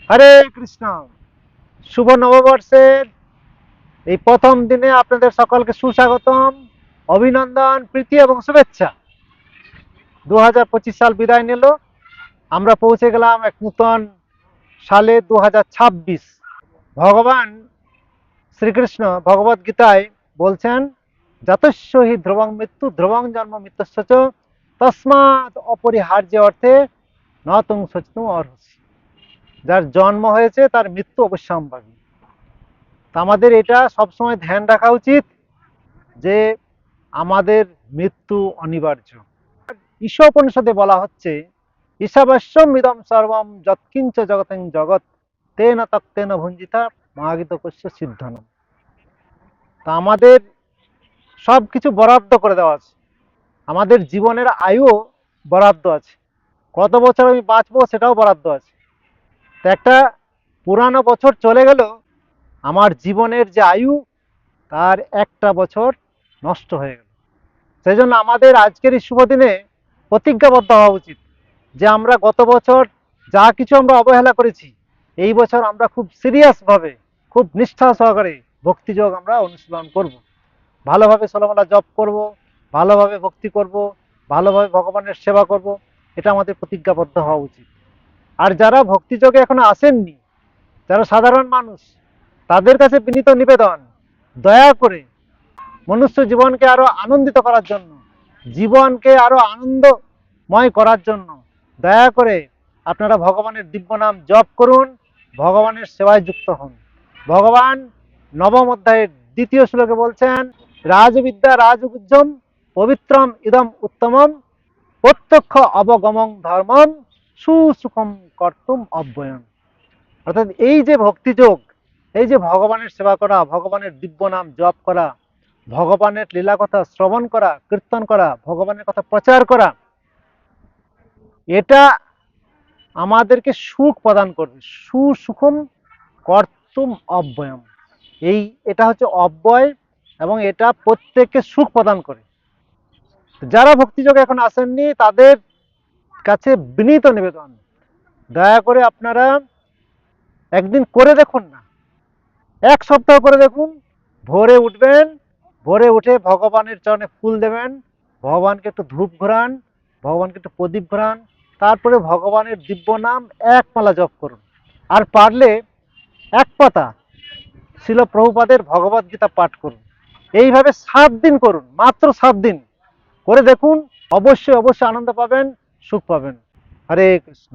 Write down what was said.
হরে কৃষ্ণ। শুভ নববর্ষের এই প্রথম দিনে আপনাদের সকলকে সুস্বাগতম, অভিনন্দন, প্রীতি এবং শুভেচ্ছা। 2025 সাল বিদায় নিল, আমরা পৌঁছে গেলাম এক নূতন সালে 2026। ভগবান শ্রীকৃষ্ণ ভগবদ গীতায় বলছেন, যতস্য হি ধ্রুবং মৃত্যু ধ্রুবং জন্ম মৃত্যুশ্চ চ তস্মাৎ অপরিহার্য অর্থে ন তুং শোচিতুম অর্হসি। যার জন্ম হয়েছে তার মৃত্যু অবশ্যম্ভাবী। তা আমাদের এটা সবসময় ধ্যান রাখা উচিত যে আমাদের মৃত্যু অনিবার্য। ঈশোপনিষদে বলা হচ্ছে, ঈশাবস্যম ইদম সর্বম যৎকিঞ্চ জগতেন জগৎ তেন তক্তেন ভুঞ্জিতা মহাগীত কস্য সিদ্ধনম। তা আমাদের সব কিছু বরাদ্দ করে দেওয়া আছে, আমাদের জীবনের আয়ু বরাদ্দ আছে, কত বছর আমি বাঁচবো সেটাও বরাদ্দ আছে। তো একটা পুরানো বছর চলে গেল, আমার জীবনের যে আয়ু তার একটা বছর নষ্ট হয়ে গেল। সেই জন্য আমাদের আজকের এই শুভ দিনে প্রতিজ্ঞাবদ্ধ হওয়া উচিত যে আমরা গত বছর যা কিছু আমরা অবহেলা করেছি, এই বছর আমরা খুব সিরিয়াসভাবে, খুব নিষ্ঠা সহকারে ভক্তিযোগ আমরা অনুশীলন করব, ভালোভাবে ষোলমালা জপ করব, ভালোভাবে ভক্তি করব, ভালোভাবে ভগবানের সেবা করব। এটা আমাদের প্রতিজ্ঞাবদ্ধ হওয়া উচিত। আর যারা ভক্তিযোগে এখনো আসেননি, যারা সাধারণ মানুষ, তাদের কাছে বিনীত নিবেদন, দয়া করে মনুষ্য জীবনকে আরো আনন্দিত করার জন্য, জীবনকে আরো আনন্দময় করার জন্য দয়া করে আপনারা ভগবানের দিব্য নাম জপ করুন, ভগবানের সেবায় যুক্ত হন। ভগবান নবম অধ্যায়ের দ্বিতীয় শ্লোকে বলছেন, রাজবিদ্যা রাজগুজ্জম পবিত্রম ইদম উত্তমম প্রত্যক্ষ অবগমং ধর্মম সুসুখম কর্তুম অব্যয়ম। অর্থাৎ এই যে ভক্তিযোগ, এই যে ভগবানের সেবা করা, ভগবানের দিব্য নাম জপ করা, ভগবানের লীলা কথা শ্রবণ করা, কীর্তন করা, ভগবানের কথা প্রচার করা, এটা আমাদেরকে সুখ প্রদান করবে। সুসুখম কর্তুম অব্যয়ম, এটা হচ্ছে অব্যয় এবং এটা প্রত্যেককে সুখ প্রদান করে। যারা ভক্তিযোগে এখন আসেননি তাদের কাছে বিনীত নিবেদন, দয়া করে আপনারা একদিন করে দেখুন না, এক সপ্তাহ করে দেখুন। ভোরে উঠবেন, ভোরে উঠে ভগবানের চরণে ফুল দেবেন, ভগবানকে একটু ধূপ ঘোরান, ভগবানকে একটু প্রদীপ ঘোরান, তারপরে ভগবানের দিব্য নাম এক মালা জপ করুন। আর পারলে এক পাতা শিল প্রভুপাদের ভগবদ গীতা পাঠ করুন। এইভাবে 7 দিন করুন, মাত্র 7 দিন করে দেখুন, অবশ্যই অবশ্যই আনন্দ পাবেন, সুখ পাবেন। হরে কৃষ্ণ।